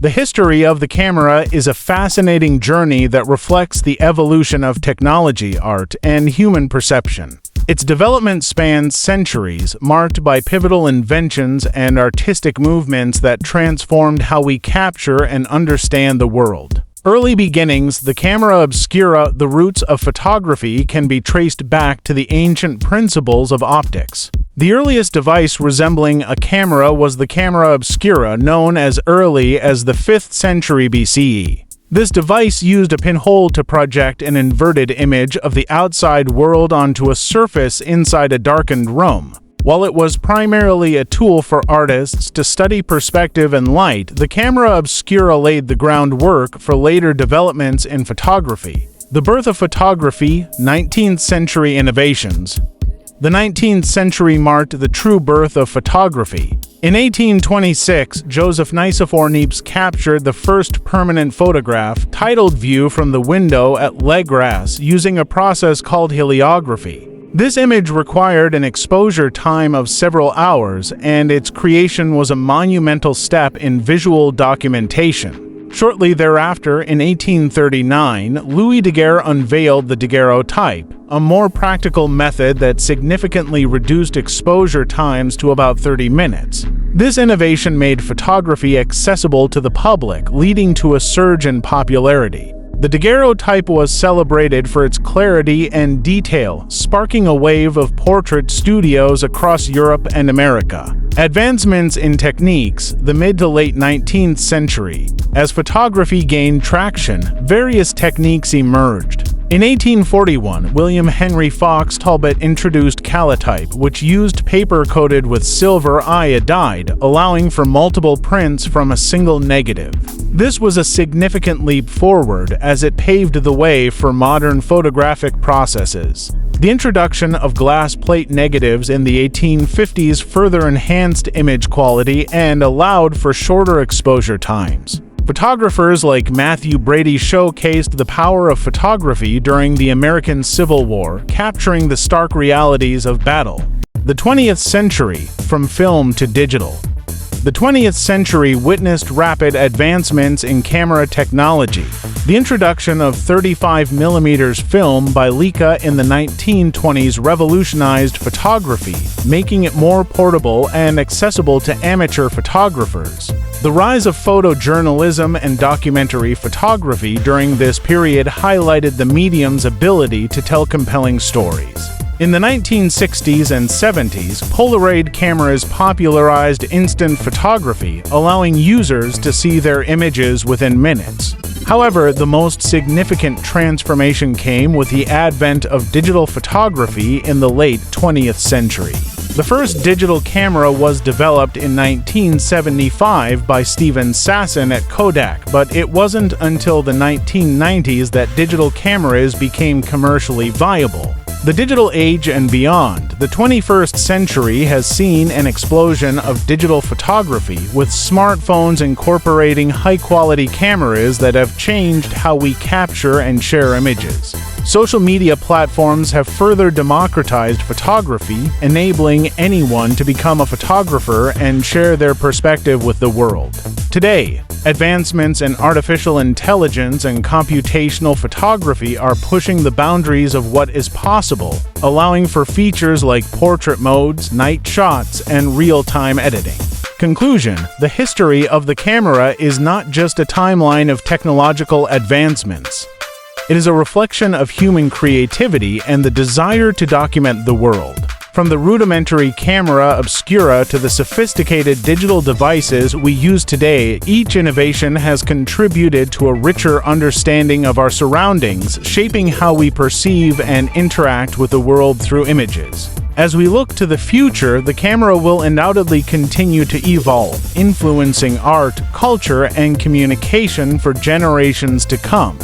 The history of the camera is a fascinating journey that reflects the evolution of technology, art, and human perception. Its development spans centuries, marked by pivotal inventions and artistic movements that transformed how we capture and understand the world. Early beginnings, the camera obscura, the roots of photography, can be traced back to the ancient principles of optics. The earliest device resembling a camera was the camera obscura, known as early as the 5th century BCE. This device used a pinhole to project an inverted image of the outside world onto a surface inside a darkened room. While it was primarily a tool for artists to study perspective and light, the camera obscura laid the groundwork for later developments in photography. The birth of photography, 19th century innovations. The 19th century marked the true birth of photography. In 1826, Joseph Nicephore Niepce captured the first permanent photograph, titled View from the Window at Les Grasse, using a process called heliography. This image required an exposure time of several hours, and its creation was a monumental step in visual documentation. Shortly thereafter, in 1839, Louis Daguerre unveiled the daguerreotype, a more practical method that significantly reduced exposure times to about 30 minutes. This innovation made photography accessible to the public, leading to a surge in popularity. The daguerreotype was celebrated for its clarity and detail, sparking a wave of portrait studios across Europe and America. Advancements in techniques, the mid to late 19th century. As photography gained traction, various techniques emerged. In 1841, William Henry Fox Talbot introduced calotype, which used paper coated with silver iodide, allowing for multiple prints from a single negative. This was a significant leap forward, as it paved the way for modern photographic processes. The introduction of glass plate negatives in the 1850s further enhanced image quality and allowed for shorter exposure times. Photographers like Matthew Brady showcased the power of photography during the American Civil War, capturing the stark realities of battle. The 20th century, from film to digital. The 20th century witnessed rapid advancements in camera technology. The introduction of 35mm film by Leica in the 1920s revolutionized photography, making it more portable and accessible to amateur photographers. The rise of photojournalism and documentary photography during this period highlighted the medium's ability to tell compelling stories. In the 1960s and 70s, Polaroid cameras popularized instant photography, allowing users to see their images within minutes. However, the most significant transformation came with the advent of digital photography in the late 20th century. The first digital camera was developed in 1975 by Steven Sasson at Kodak, but it wasn't until the 1990s that digital cameras became commercially viable. The digital age and beyond, the 21st century has seen an explosion of digital photography, with smartphones incorporating high-quality cameras that have changed how we capture and share images. Social media platforms have further democratized photography, enabling anyone to become a photographer and share their perspective with the world. Today, advancements in artificial intelligence and computational photography are pushing the boundaries of what is possible, allowing for features like portrait modes, night shots, and real-time editing. Conclusion: the history of the camera is not just a timeline of technological advancements. It is a reflection of human creativity and the desire to document the world. From the rudimentary camera obscura to the sophisticated digital devices we use today, each innovation has contributed to a richer understanding of our surroundings, shaping how we perceive and interact with the world through images. As we look to the future, the camera will undoubtedly continue to evolve, influencing art, culture, and communication for generations to come.